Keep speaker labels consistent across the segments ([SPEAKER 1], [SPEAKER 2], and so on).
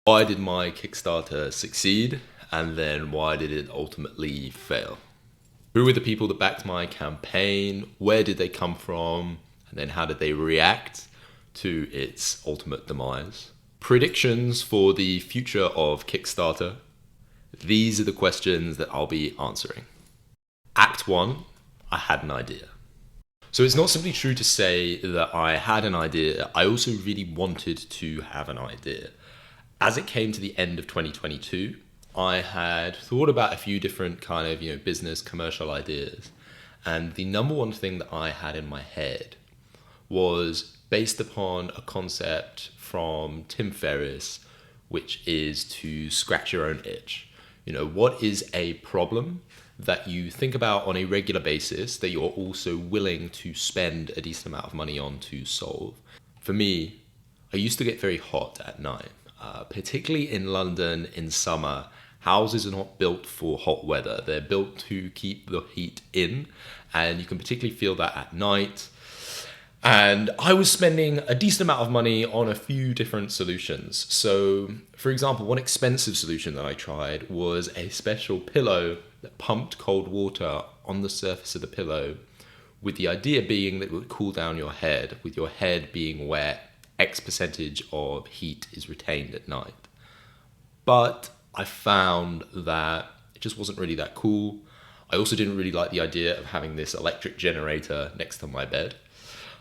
[SPEAKER 1] Why did my Kickstarter succeed? And then why did it ultimately fail? Who were the people that backed my campaign? Where did they come from? And then how did they react to its ultimate demise? Predictions for the future of Kickstarter. These are the questions that I'll be answering. Act 1, I had an idea. So it's not simply true to say that I had an idea, I also really wanted to have an idea. As it came to the end of 2022, I had thought about a few different kind of, business commercial ideas. And the number one thing that I had in my head was based upon a concept from Tim Ferris, which is to scratch your own itch. What is a problem that you think about on a regular basis that you're also willing to spend a decent amount of money on to solve? For me, I used to get very hot at night, particularly in London in summer. Houses are not built for hot weather. They're built to keep the heat in, and you can particularly feel that at night. And I was spending a decent amount of money on a few different solutions. So, for example, one expensive solution that I tried was a special pillow that pumped cold water on the surface of the pillow, with the idea being that it would cool down your head. With your head being wet, X percentage of heat is retained at night. But I found that it just wasn't really that cool. I also didn't really like the idea of having this electric generator next to my bed.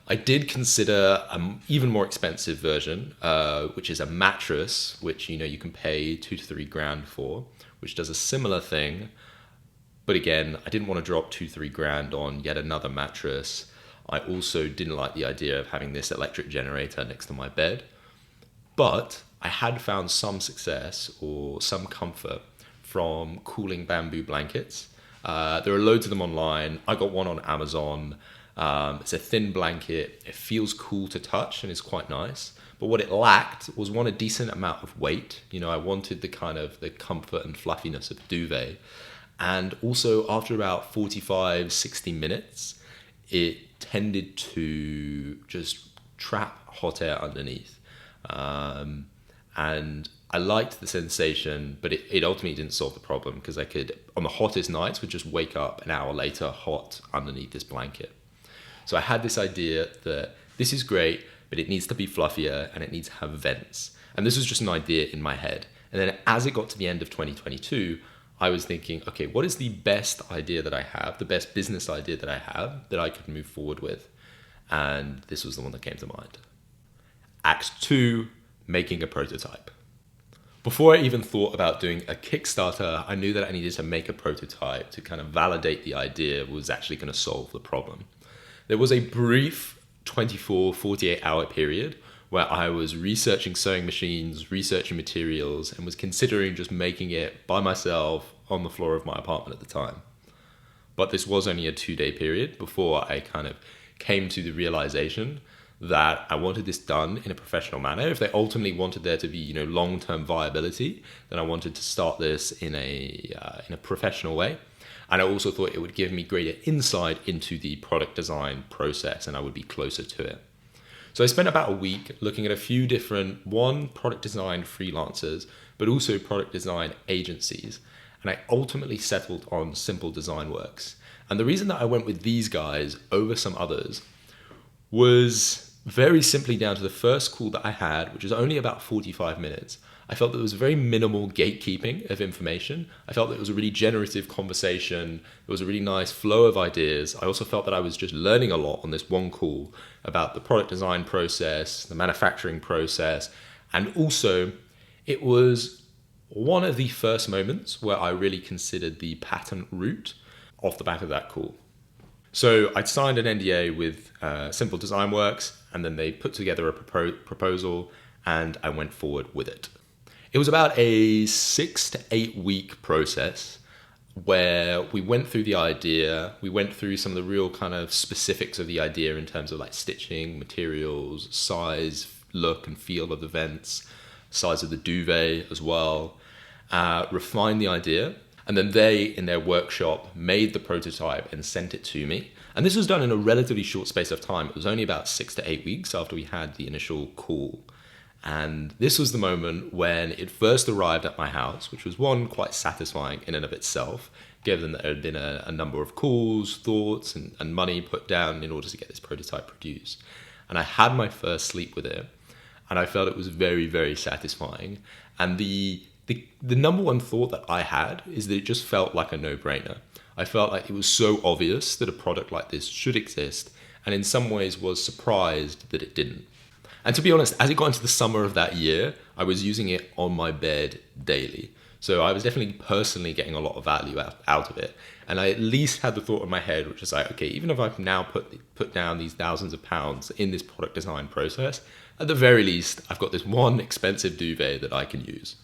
[SPEAKER 1] I did consider an even more expensive version, which is a mattress, which you can pay $2,000 to $3,000 for, which does a similar thing. But again, I didn't want to drop $2,000 to $3,000 on yet another mattress. I also didn't like the idea of having this electric generator next to my bed. But I had found some success or some comfort from cooling bamboo blankets. There are loads of them online. I got one on Amazon. It's a thin blanket. It feels cool to touch and is quite nice. But what it lacked was, one, a decent amount of weight. I wanted the comfort and fluffiness of duvet. And also, after about 45, 60 minutes, it tended to just trap hot air underneath. And I liked the sensation, but it ultimately didn't solve the problem, because I could, on the hottest nights, would just wake up an hour later hot underneath this blanket. So I had this idea that this is great, but it needs to be fluffier and it needs to have vents. And this was just an idea in my head. And then as it got to the end of 2022, I was thinking, okay, what is the best idea that I have, the best business idea that I have that I could move forward with? And this was the one that came to mind. Act 2, making a prototype. Before I even thought about doing a Kickstarter, I knew that I needed to make a prototype to kind of validate the idea was actually going to solve the problem. There was a brief 24, 48-hour period where I was researching sewing machines, researching materials, and was considering just making it by myself on the floor of my apartment at the time. But this was only a 2-day period before I kind of came to the realization that I wanted this done in a professional manner. If they ultimately wanted there to be, long-term viability, then I wanted to start this in a professional way. And I also thought it would give me greater insight into the product design process, and I would be closer to it. So I spent about a week looking at a few different, product design freelancers, but also product design agencies. And I ultimately settled on Simple Design Works. And the reason that I went with these guys over some others was very simply down to the first call that I had, which was only about 45 minutes. I felt that there was very minimal gatekeeping of information. I felt that it was a really generative conversation. There was a really nice flow of ideas. I also felt that I was just learning a lot on this one call about the product design process, the manufacturing process, and also it was one of the first moments where I really considered the patent route off the back of that call. So I'd signed an NDA with Simple Design Works, and then they put together a proposal, and I went forward with it. It was about a 6 to 8 week process where we went through the idea, we went through some of the real kind of specifics of the idea in terms of like stitching, materials, size, look and feel of the vents, size of the duvet as well, refined the idea. And then they, in their workshop, made the prototype and sent it to me. And this was done in a relatively short space of time. It was only about 6 to 8 weeks after we had the initial call. And this was the moment when it first arrived at my house, which was one, quite satisfying in and of itself, given that there had been a number of calls, thoughts, and money put down in order to get this prototype produced. And I had my first sleep with it, and I felt it was very, very satisfying. And the number one thought that I had is that it just felt like a no-brainer. I felt like it was so obvious that a product like this should exist, and in some ways was surprised that it didn't. And to be honest, as it got into the summer of that year, I was using it on my bed daily. So I was definitely personally getting a lot of value out of it. And I at least had the thought in my head, which was like, okay, even if I've now put down these thousands of pounds in this product design process, at the very least, I've got this one expensive duvet that I can use.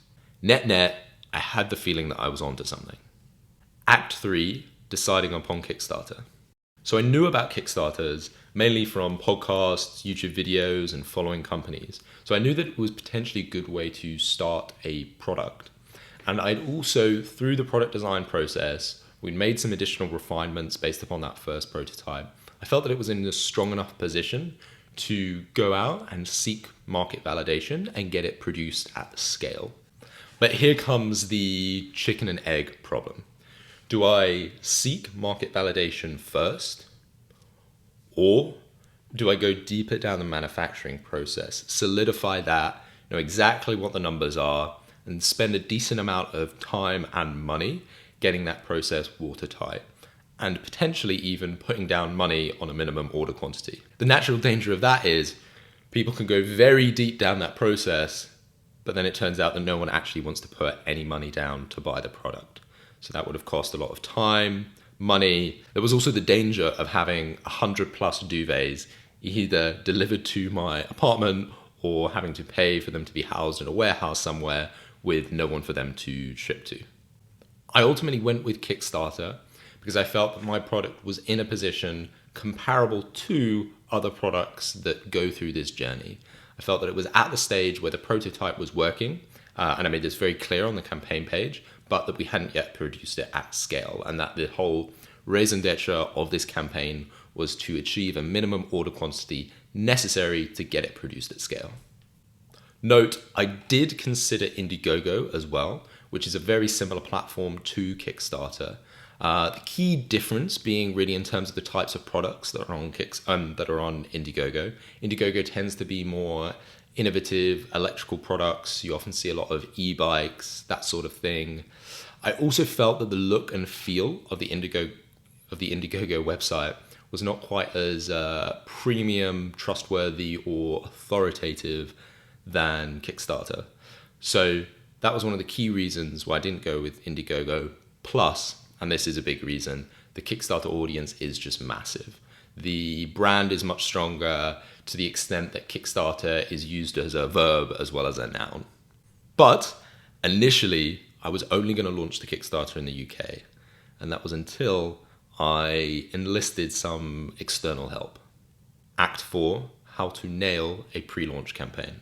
[SPEAKER 1] Net, I had the feeling that I was onto something. Act 3, deciding upon Kickstarter. So I knew about Kickstarters mainly from podcasts, YouTube videos, and following companies. So I knew that it was potentially a good way to start a product. And I'd also, through the product design process, we'd made some additional refinements based upon that first prototype. I felt that it was in a strong enough position to go out and seek market validation and get it produced at scale. But here comes the chicken and egg problem. Do I seek market validation first? Or do I go deeper down the manufacturing process, solidify that, know exactly what the numbers are, and spend a decent amount of time and money getting that process watertight, and potentially even putting down money on a minimum order quantity? The natural danger of that is people can go very deep down that process, but then it turns out that no one actually wants to put any money down to buy the product. So that would have cost a lot of time, money. There was also the danger of having 100 plus duvets either delivered to my apartment or having to pay for them to be housed in a warehouse somewhere with no one for them to ship to. I ultimately went with Kickstarter because I felt that my product was in a position comparable to other products that go through this journey. I felt that it was at the stage where the prototype was working, and I made this very clear on the campaign page, but that we hadn't yet produced it at scale, and that the whole raison d'etre of this campaign was to achieve a minimum order quantity necessary to get it produced at scale. Note, I did consider Indiegogo as well, which is a very similar platform to Kickstarter. The key difference being really in terms of the types of products that are on Indiegogo. Indiegogo tends to be more innovative electrical products. You often see a lot of e-bikes, that sort of thing. I also felt that the look and feel of the Indiegogo website was not quite as premium, trustworthy, or authoritative than Kickstarter. So that was one of the key reasons why I didn't go with Indiegogo. Plus, and this is a big reason, the Kickstarter audience is just massive. The brand is much stronger to the extent that Kickstarter is used as a verb as well as a noun. But initially, I was only going to launch the Kickstarter in the UK, and that was until I enlisted some external help. Act 4, how to nail a pre-launch campaign.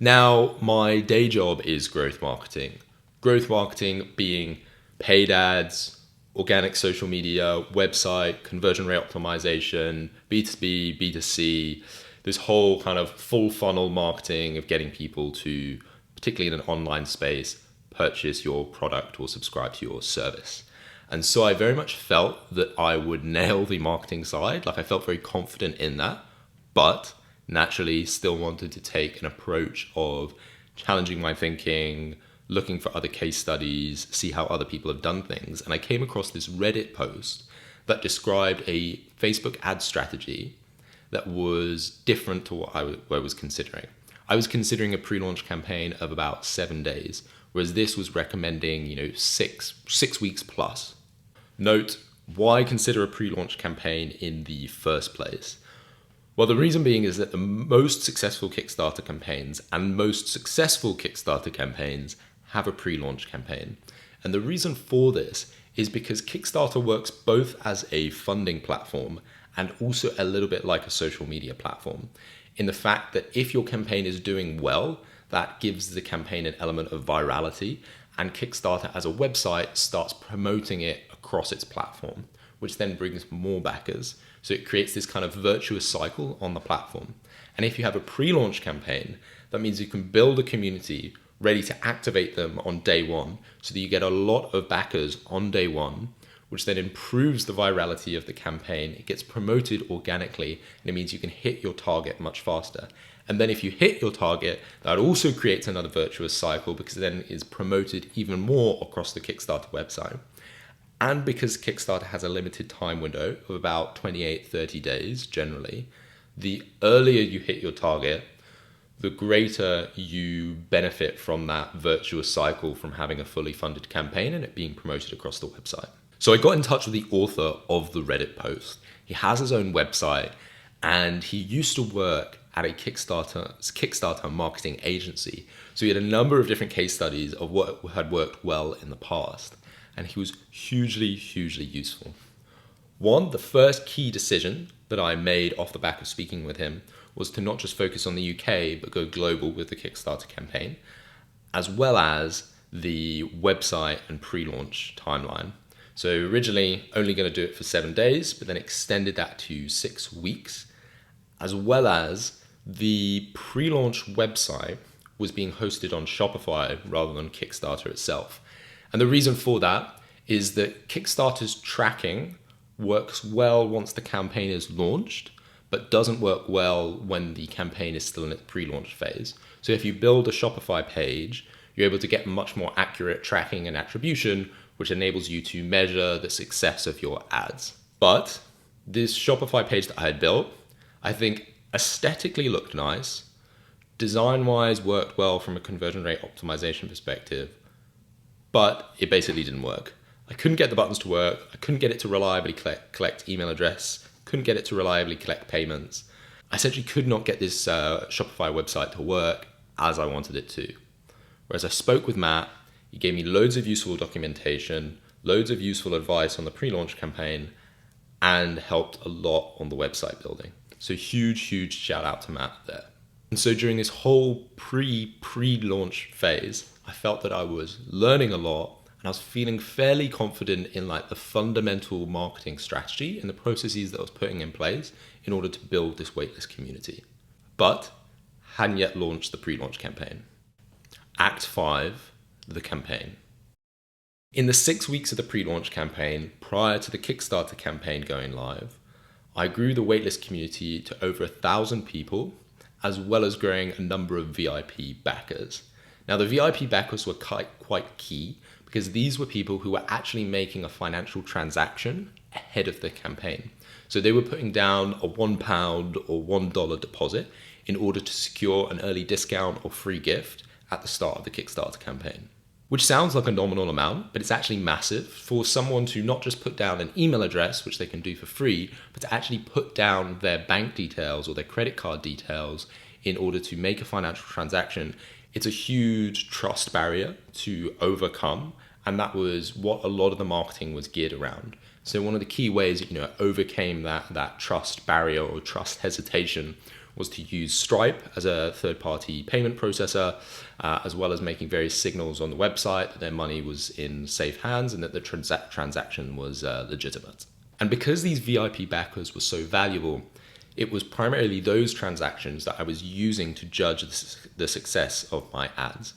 [SPEAKER 1] Now, my day job is growth marketing. Growth marketing being paid ads, organic social media, website, conversion rate optimization, B2B, B2C, this whole kind of full funnel marketing of getting people to, particularly in an online space, purchase your product or subscribe to your service. And so I very much felt that I would nail the marketing side. Like I felt very confident in that, but naturally still wanted to take an approach of challenging my thinking, looking for other case studies, see how other people have done things. And I came across this Reddit post that described a Facebook ad strategy that was different to what I was considering. I was considering a pre-launch campaign of about 7 days, whereas this was recommending, six weeks plus. Note, why consider a pre-launch campaign in the first place? Well, the reason being is that the most successful Kickstarter campaigns and most successful Kickstarter campaigns have a pre-launch campaign. And the reason for this is because Kickstarter works both as a funding platform and also a little bit like a social media platform, in the fact that if your campaign is doing well, that gives the campaign an element of virality, and Kickstarter as a website starts promoting it across its platform, which then brings more backers. So it creates this kind of virtuous cycle on the platform. And if you have a pre-launch campaign, That means you can build a community ready to activate them on day one so that you get a lot of backers on day one, which then improves the virality of the campaign. It gets promoted organically, and it means you can hit your target much faster. And then if you hit your target, that also creates another virtuous cycle because it then is promoted even more across the Kickstarter website. And because Kickstarter has a limited time window of about 28, 30 days generally, the earlier you hit your target, the greater you benefit from that virtuous cycle from having a fully funded campaign and it being promoted across the website. So I got in touch with the author of the Reddit post. He has his own website and he used to work at a Kickstarter marketing agency. So he had a number of different case studies of what had worked well in the past. And he was hugely, hugely useful. One, the first key decision that I made off the back of speaking with him was to not just focus on the UK, but go global with the Kickstarter campaign, as well as the website and pre-launch timeline. So originally only going to do it for 7 days, but then extended that to 6 weeks, as well as the pre-launch website was being hosted on Shopify rather than Kickstarter itself. And the reason for that is that Kickstarter's tracking works well once the campaign is launched, but doesn't work well when the campaign is still in its pre-launch phase. So if you build a Shopify page, you're able to get much more accurate tracking and attribution, which enables you to measure the success of your ads. But this Shopify page that I had built, I think aesthetically looked nice, design-wise worked well from a conversion rate optimization perspective, but it basically didn't work. I couldn't get the buttons to work. I couldn't get it to reliably collect email address. Couldn't get it to reliably collect payments. I essentially could not get this Shopify website to work as I wanted it to. Whereas I spoke with Matt, he gave me loads of useful documentation, loads of useful advice on the pre-launch campaign, and helped a lot on the website building. So huge, huge shout out to Matt there. And so during this whole pre-launch phase, I felt that I was learning a lot and I was feeling fairly confident in like the fundamental marketing strategy and the processes that I was putting in place in order to build this waitlist community. But hadn't yet launched the pre-launch campaign. Act 5, the campaign. In the 6 weeks of the pre-launch campaign, prior to the Kickstarter campaign going live, I grew the waitlist community to over 1,000 people, as well as growing a number of VIP backers. Now, the VIP backers were quite key because these were people who were actually making a financial transaction ahead of the campaign. So they were putting down a £1 or $1 deposit in order to secure an early discount or free gift at the start of the Kickstarter campaign. Which sounds like a nominal amount, but it's actually massive for someone to not just put down an email address, which they can do for free, but to actually put down their bank details or their credit card details in order to make a financial transaction. It's a huge trust barrier to overcome, and that was what a lot of the marketing was geared around. So one of the key ways it overcame that trust barrier or trust hesitation was to use Stripe as a third-party payment processor, as well as making various signals on the website that their money was in safe hands and that the transaction was legitimate. And because these VIP backers were so valuable, it was primarily those transactions that I was using to judge the success of my ads,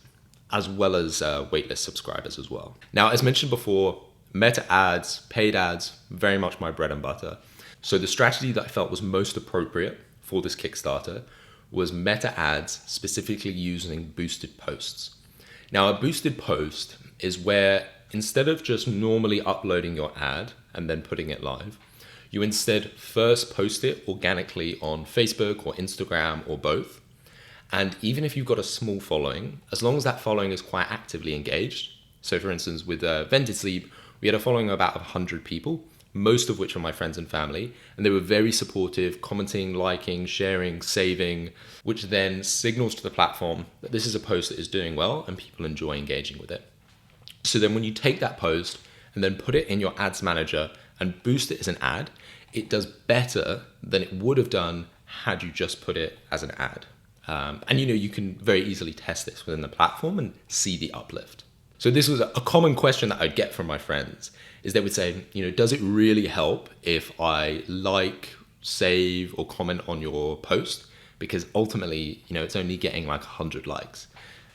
[SPEAKER 1] as well as waitlist subscribers as well. Now, as mentioned before, meta ads, paid ads, very much my bread and butter. So the strategy that I felt was most appropriate for this Kickstarter was meta ads, specifically using boosted posts. Now, a boosted post is where instead of just normally uploading your ad and then putting it live, you instead first post it organically on Facebook or Instagram or both. And even if you've got a small following, as long as that following is quite actively engaged. So for instance, with Vented Sleep, we had a following of about 100 people, most of which are my friends and family, and they were very supportive, commenting, liking, sharing, saving, which then signals to the platform that this is a post that is doing well and people enjoy engaging with it. So then when you take that post and then put it in your ads manager and boost it as an ad, it does better than it would have done had you just put it as an ad. And you can very easily test this within the platform and see the uplift. So this was a common question that I'd get from my friends, is they would say, does it really help if I like, save, or comment on your post? because ultimately, it's only getting like 100 likes.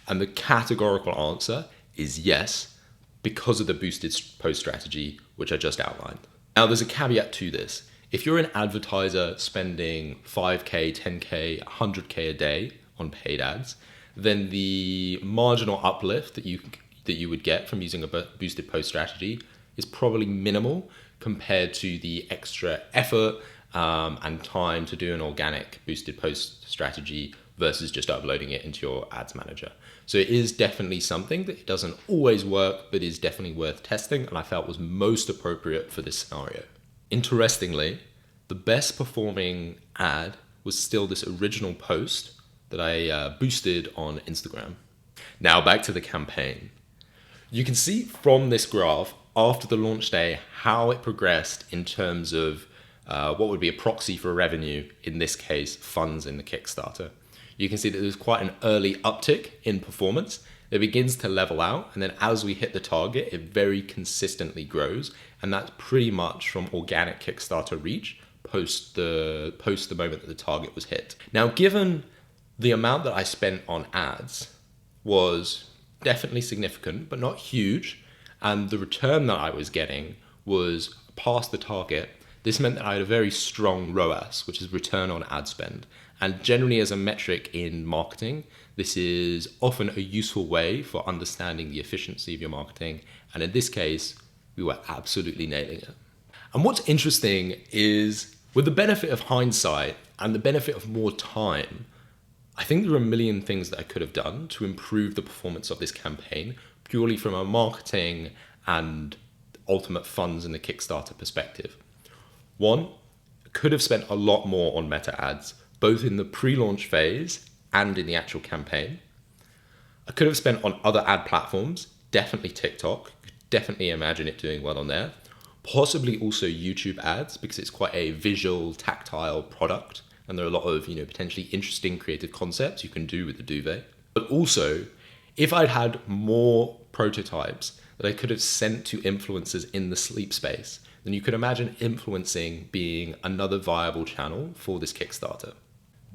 [SPEAKER 1] And the categorical answer is yes, because of the boosted post strategy, which I just outlined. Now, there's a caveat to this. If you're an advertiser spending 5K, 10K, 100K a day on paid ads, then the marginal uplift that you would get from using a boosted post strategy is probably minimal compared to the extra effort and time to do an organic boosted post strategy versus just uploading it into your ads manager. So it is definitely something that doesn't always work, but is definitely worth testing, and I felt was most appropriate for this scenario. Interestingly, the best performing ad was still this original post that I boosted on Instagram. Now back to the campaign. You can see from this graph after the launch day how it progressed in terms of what would be a proxy for revenue, in this case, funds in the Kickstarter. You can see that there's quite an early uptick in performance. It begins to level out, and then as we hit the target, it very consistently grows, and that's pretty much from organic Kickstarter reach post the moment that the target was hit. Now, given the amount that I spent on ads was definitely significant, but not huge, and the return that I was getting was past the target, this meant that I had a very strong ROAS, which is return on ad spend. And generally, as a metric in marketing, this is often a useful way for understanding the efficiency of your marketing. And in this case, we were absolutely nailing it. And what's interesting is, with the benefit of hindsight and the benefit of more time, I think there are a million things that I could have done to improve the performance of this campaign, purely from a marketing and ultimate funds in the Kickstarter perspective. One, could have spent a lot more on meta ads, both in the pre-launch phase and in the actual campaign. I could have spent on other ad platforms, definitely TikTok, definitely imagine it doing well on there. Possibly also YouTube ads, because it's quite a visual, tactile product, and there are a lot of potentially interesting creative concepts you can do with the duvet. But also, if I'd had more prototypes that I could have sent to influencers in the sleep space, then you could imagine influencing being another viable channel for this Kickstarter.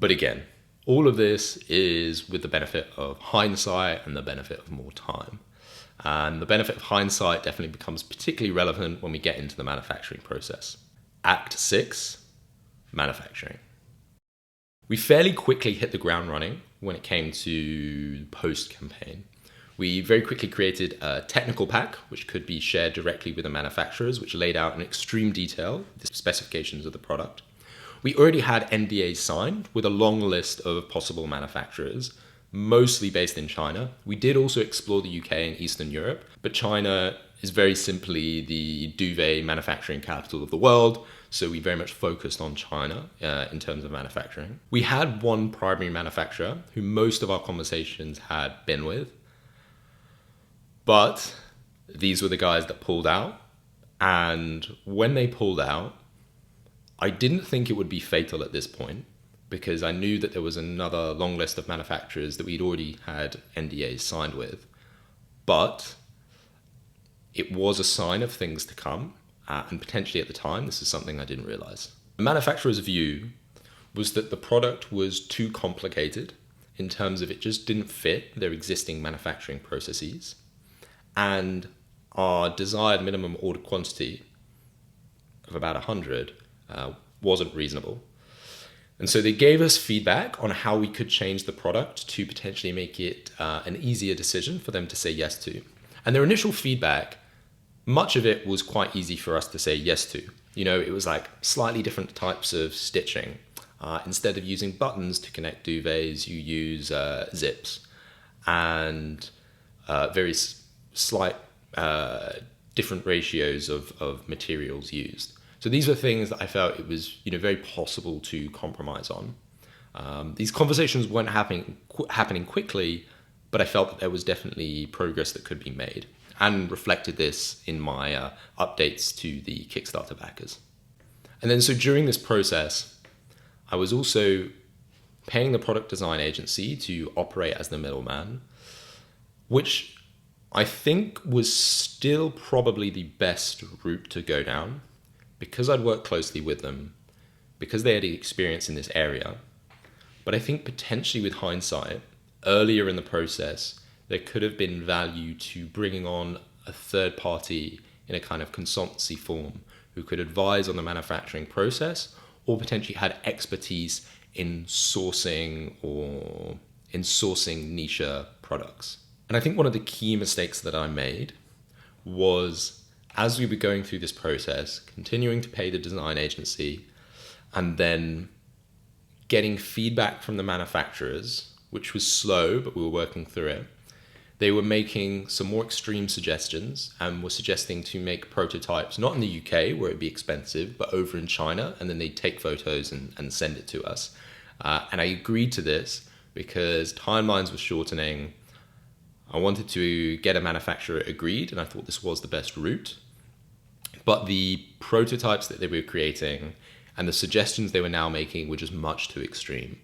[SPEAKER 1] But again, all of this is with the benefit of hindsight and the benefit of more time. And the benefit of hindsight definitely becomes particularly relevant when we get into the manufacturing process. Act 6, manufacturing. We fairly quickly hit the ground running when it came to post-campaign. We very quickly created a technical pack, which could be shared directly with the manufacturers, which laid out in extreme detail the specifications of the product. We already had NDAs signed with a long list of possible manufacturers, mostly based in China. We did also explore the UK and Eastern Europe, but China is very simply the duvet manufacturing capital of the world, so we very much focused on China in terms of manufacturing. We had one primary manufacturer who most of our conversations had been with, but these were the guys that pulled out, and when they pulled out, I didn't think it would be fatal at this point, because I knew that there was another long list of manufacturers that we'd already had NDAs signed with. But it was a sign of things to come, and potentially at the time, this is something I didn't realize. The manufacturer's view was that the product was too complicated in terms of it just didn't fit their existing manufacturing processes, and our desired minimum order quantity of about 100 wasn't reasonable. And so they gave us feedback on how we could change the product to potentially make it an easier decision for them to say yes to. And their initial feedback, much of it was quite easy for us to say yes to. It was like slightly different types of stitching. Instead of using buttons to connect duvets, you use zips, and very slight different ratios of materials used. So these were things that I felt it was very possible to compromise on. These conversations weren't happening quickly, but I felt that there was definitely progress that could be made, and reflected this in my updates to the Kickstarter backers. And then so during this process, I was also paying the product design agency to operate as the middleman, which I think was still probably the best route to go down, because I'd worked closely with them, because they had experience in this area. But I think potentially with hindsight, earlier in the process, there could have been value to bringing on a third party in a kind of consultancy form who could advise on the manufacturing process or potentially had expertise in sourcing niche products. And I think one of the key mistakes that I made was, as we were going through this process, continuing to pay the design agency and then getting feedback from the manufacturers, which was slow, but we were working through it. They were making some more extreme suggestions and were suggesting to make prototypes, not in the UK where it'd be expensive, but over in China, and then they'd take photos and send it to us. And I agreed to this because timelines were shortening. I wanted to get a manufacturer agreed, and I thought this was the best route. But the prototypes that they were creating and the suggestions they were now making were just much too extreme.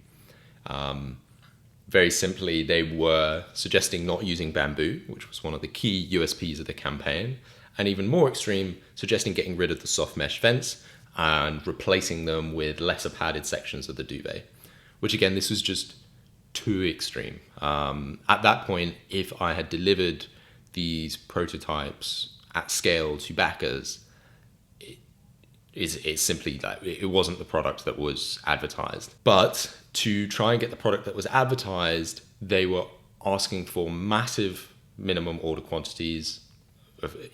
[SPEAKER 1] Very simply, they were suggesting not using bamboo, which was one of the key USPs of the campaign, and even more extreme, suggesting getting rid of the soft mesh vents and replacing them with lesser padded sections of the duvet, which again, this was just too extreme. At that point, if I had delivered these prototypes at scale to backers, it's simply that it wasn't the product that was advertised. But to try and get the product that was advertised, they were asking for massive minimum order quantities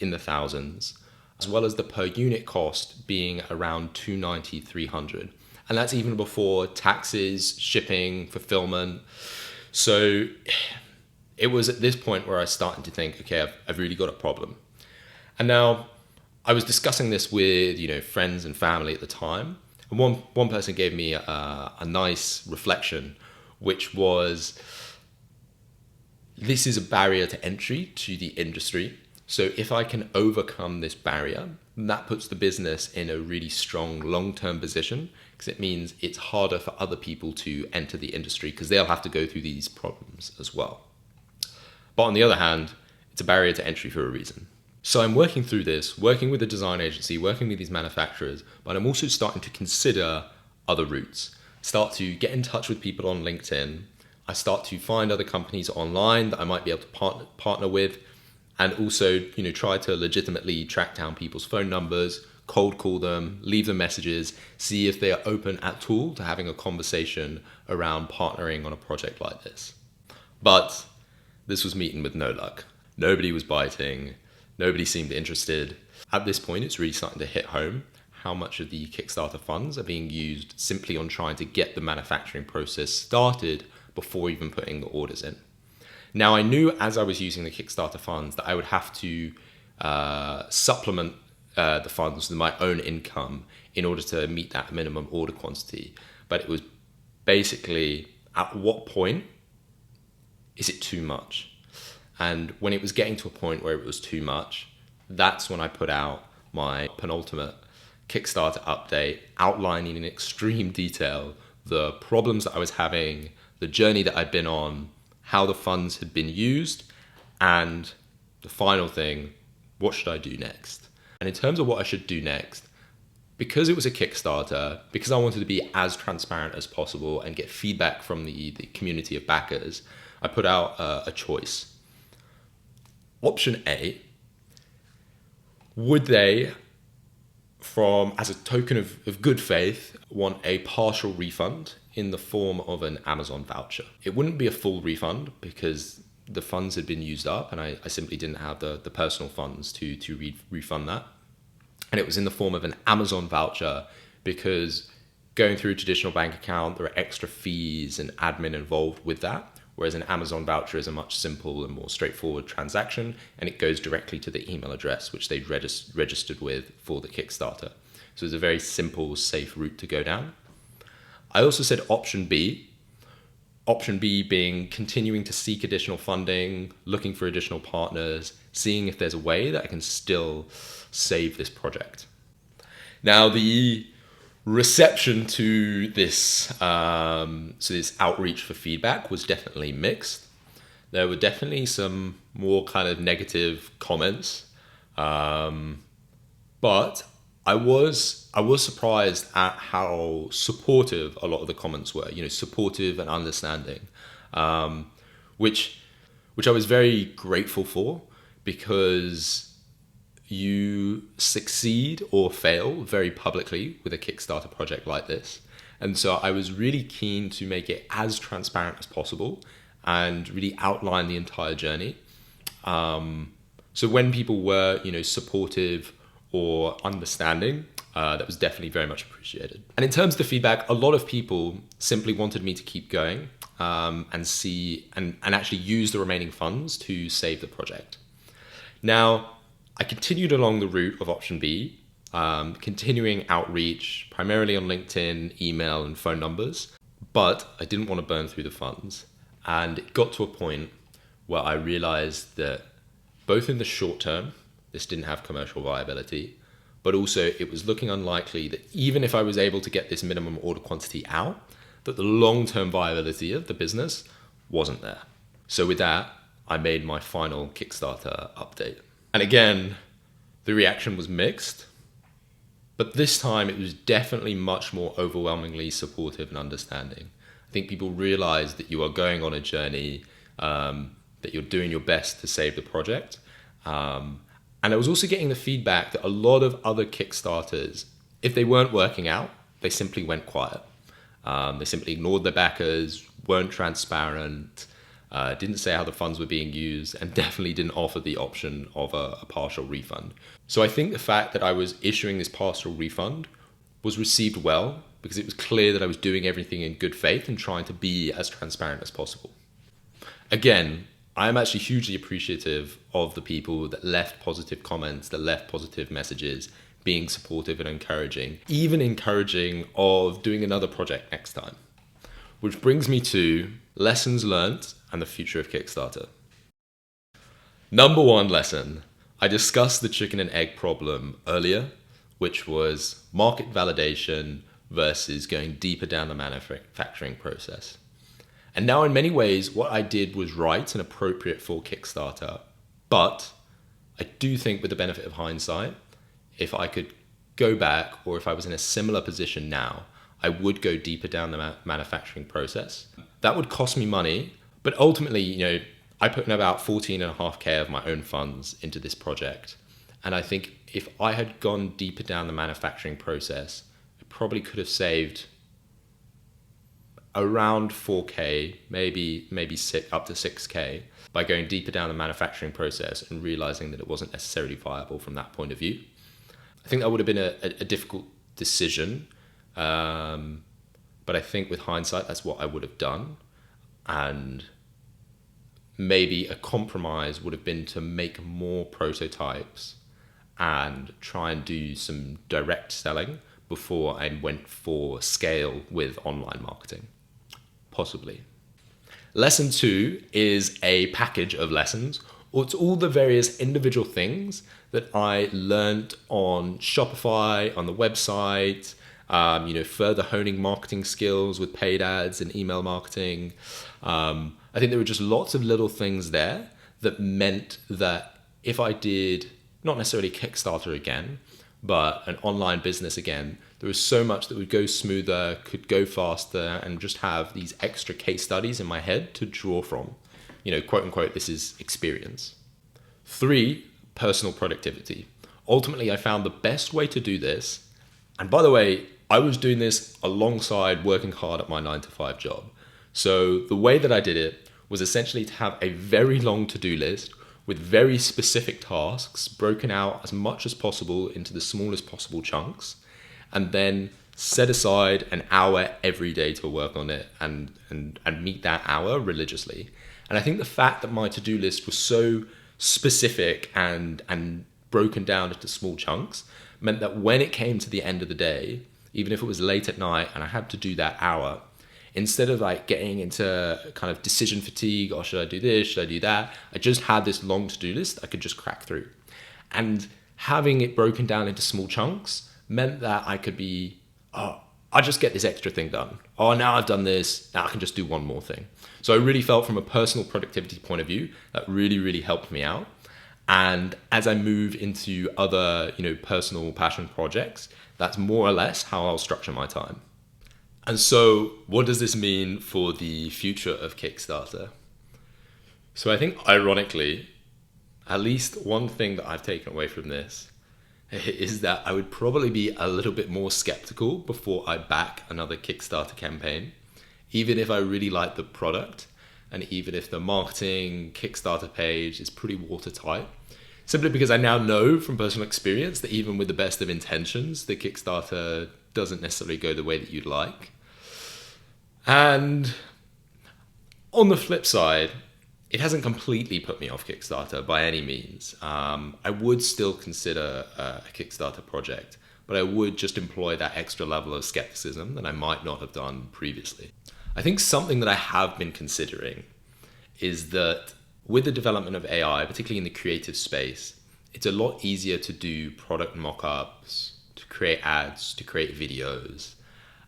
[SPEAKER 1] in the thousands, as well as the per unit cost being around $290, $300. And that's even before taxes, shipping, fulfillment. So it was at this point where I started to think, okay, I've really got a problem. And now I was discussing this with, friends and family at the time. And one person gave me a nice reflection, which was, this is a barrier to entry to the industry. So if I can overcome this barrier, that puts the business in a really strong long-term position, because it means it's harder for other people to enter the industry because they'll have to go through these problems as well. But on the other hand, it's a barrier to entry for a reason. So I'm working through this, working with a design agency, working with these manufacturers, but I'm also starting to consider other routes. Start to get in touch with people on LinkedIn. I start to find other companies online that I might be able to partner with, and also, try to legitimately track down people's phone numbers, cold call them, leave them messages, see if they are open at all to having a conversation around partnering on a project like this. But this was meeting with no luck. Nobody was biting. Nobody seemed interested. At this point, it's really starting to hit home how much of the Kickstarter funds are being used simply on trying to get the manufacturing process started before even putting the orders in. Now, I knew as I was using the Kickstarter funds that I would have to supplement the funds with my own income in order to meet that minimum order quantity. But it was basically, at what point is it too much? And when it was getting to a point where it was too much, that's when I put out my penultimate Kickstarter update, outlining in extreme detail the problems that I was having, the journey that I'd been on, how the funds had been used, and the final thing, what should I do next? And in terms of what I should do next, because it was a Kickstarter, because I wanted to be as transparent as possible and get feedback from the community of backers, I put out a choice. Option A, would they, as a token of good faith, want a partial refund in the form of an Amazon voucher? It wouldn't be a full refund because the funds had been used up and I simply didn't have the personal funds to refund that. And it was in the form of an Amazon voucher because going through a traditional bank account, there are extra fees and admin involved with that. Whereas an Amazon voucher is a much simple and more straightforward transaction, and it goes directly to the email address which they'd registered with for the Kickstarter. So it's a very simple, safe route to go down. I also said option B being continuing to seek additional funding, looking for additional partners, seeing if there's a way that I can still save this project. Now, the reception to this this outreach for feedback was definitely mixed. There were definitely some more kind of negative comments, but I was surprised at how supportive a lot of the comments were. Supportive and understanding, which I was very grateful for, because you succeed or fail very publicly with a Kickstarter project like this. And so I was really keen to make it as transparent as possible and really outline the entire journey. So when people were, supportive or understanding, that was definitely very much appreciated. And in terms of the feedback, a lot of people simply wanted me to keep going, and actually use the remaining funds to save the project. Now, I continued along the route of option B, continuing outreach primarily on LinkedIn, email, and phone numbers, but I didn't want to burn through the funds. And it got to a point where I realized that both in the short term, this didn't have commercial viability, but also it was looking unlikely that even if I was able to get this minimum order quantity out, that the long-term viability of the business wasn't there. So with that, I made my final Kickstarter update. And again, the reaction was mixed, but this time it was definitely much more overwhelmingly supportive and understanding. I think people realize that you are going on a journey, that you're doing your best to save the project. And I was also getting the feedback that a lot of other Kickstarters, if they weren't working out, they simply went quiet. They simply ignored their backers, weren't transparent, didn't say how the funds were being used, and definitely didn't offer the option of a partial refund. So I think the fact that I was issuing this partial refund was received well, because it was clear that I was doing everything in good faith and trying to be as transparent as possible. Again, I am actually hugely appreciative of the people that left positive comments, that left positive messages, being supportive and encouraging, even encouraging of doing another project next time. Which brings me to lessons learned and the future of Kickstarter. Number one lesson, I discussed the chicken and egg problem earlier, which was market validation versus going deeper down the manufacturing process. And now in many ways, what I did was right and appropriate for Kickstarter. But I do think with the benefit of hindsight, if I could go back, or if I was in a similar position now, I would go deeper down the manufacturing process. That would cost me money, but ultimately, I put in about 14.5K of my own funds into this project. And I think if I had gone deeper down the manufacturing process, I probably could have saved around 4K, maybe up to 6K, by going deeper down the manufacturing process and realizing that it wasn't necessarily viable from that point of view. I think that would have been a difficult decision, but I think with hindsight, that's what I would have done. And maybe a compromise would have been to make more prototypes and try and do some direct selling before I went for scale with online marketing. Possibly. Lesson 2 is a package of lessons. It's all the various individual things that I learned on Shopify, on the website, further honing marketing skills with paid ads and email marketing. I think there were just lots of little things there that meant that if I did not necessarily Kickstarter again, but an online business again, there was so much that would go smoother, could go faster, and just have these extra case studies in my head to draw from. Quote unquote, this is experience. 3, personal productivity. Ultimately, I found the best way to do this. And by the way, I was doing this alongside working hard at my 9-to-5 job. So the way that I did it was essentially to have a very long to-do list with very specific tasks broken out as much as possible into the smallest possible chunks, and then set aside an hour every day to work on it and meet that hour religiously. And I think the fact that my to-do list was so specific and broken down into small chunks meant that when it came to the end of the day, even if it was late at night and I had to do that hour, instead of getting into kind of decision fatigue, or should I do this, should I do that, I just had this long to-do list I could just crack through. And having it broken down into small chunks meant that I could be, I just get this extra thing done. Now I've done this, now I can just do one more thing. So I really felt from a personal productivity point of view, that really, really helped me out. And as I move into other, personal passion projects, that's more or less how I'll structure my time. And so what does this mean for the future of Kickstarter? So I think ironically, at least one thing that I've taken away from this is that I would probably be a little bit more skeptical before I back another Kickstarter campaign, even if I really like the product and even if the marketing Kickstarter page is pretty watertight, simply because I now know from personal experience that even with the best of intentions, the Kickstarter doesn't necessarily go the way that you'd like. And on the flip side, it hasn't completely put me off Kickstarter by any means. I would still consider a Kickstarter project, but I would just employ that extra level of skepticism that I might not have done previously. I think something that I have been considering is that with the development of AI, particularly in the creative space, it's a lot easier to do product mock-ups, to create ads, to create videos.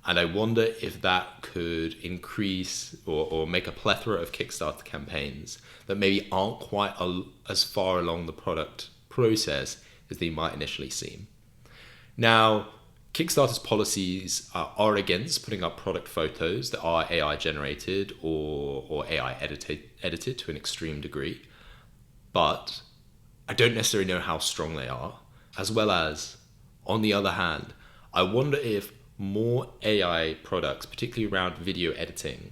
[SPEAKER 1] And I wonder if that could increase or make a plethora of Kickstarter campaigns that maybe aren't quite as far along the product process as they might initially seem. Now, Kickstarter's policies are against putting up product photos that are AI generated or AI edited to an extreme degree. But I don't necessarily know how strong they are, as well as, on the other hand, I wonder if more AI products, particularly around video editing,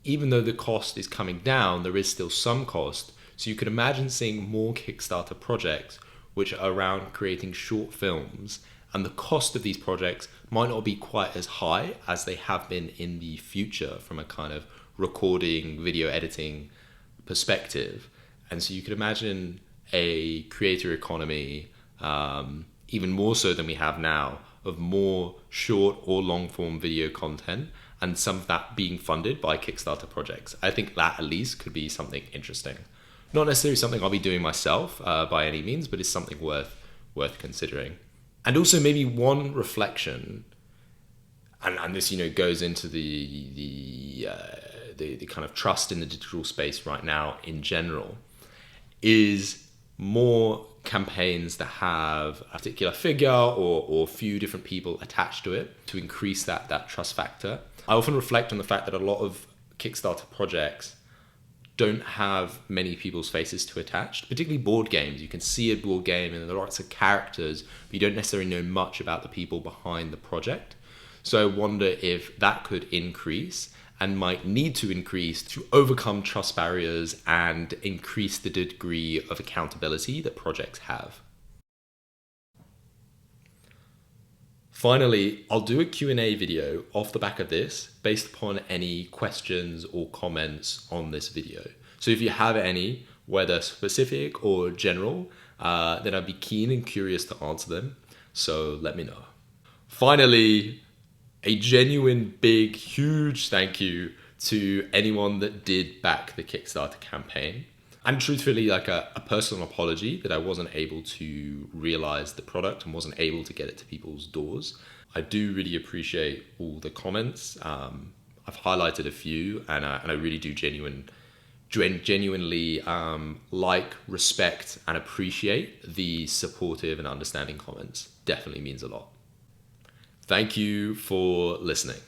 [SPEAKER 1] even though the cost is coming down, there is still some cost. So you could imagine seeing more Kickstarter projects which are around creating short films, and the cost of these projects might not be quite as high as they have been in the future from a kind of recording, video editing perspective. And so you could imagine a creator economy, even more so than we have now, of more short or long form video content, and some of that being funded by Kickstarter projects. I think that at least could be something interesting. Not necessarily something I'll be doing myself by any means, but it's something worth considering. And also maybe one reflection, and this goes into the kind of trust in the digital space right now in general, is more campaigns that have a particular figure or few different people attached to it to increase that trust factor. I often reflect on the fact that a lot of Kickstarter projects don't have many people's faces to attach, particularly board games. You can see a board game and there are lots of characters, but you don't necessarily know much about the people behind the project. So I wonder if that could increase and might need to increase to overcome trust barriers and increase the degree of accountability that projects have. Finally, I'll do a Q&A video off the back of this based upon any questions or comments on this video. So if you have any, whether specific or general, then I'd be keen and curious to answer them. So let me know. Finally, a genuine, big, huge thank you to anyone that did back the Kickstarter campaign. And truthfully, like a personal apology that I wasn't able to realize the product and wasn't able to get it to people's doors. I do really appreciate all the comments. I've highlighted a few, and I really do genuinely like, respect, and appreciate the supportive and understanding comments. Definitely means a lot. Thank you for listening.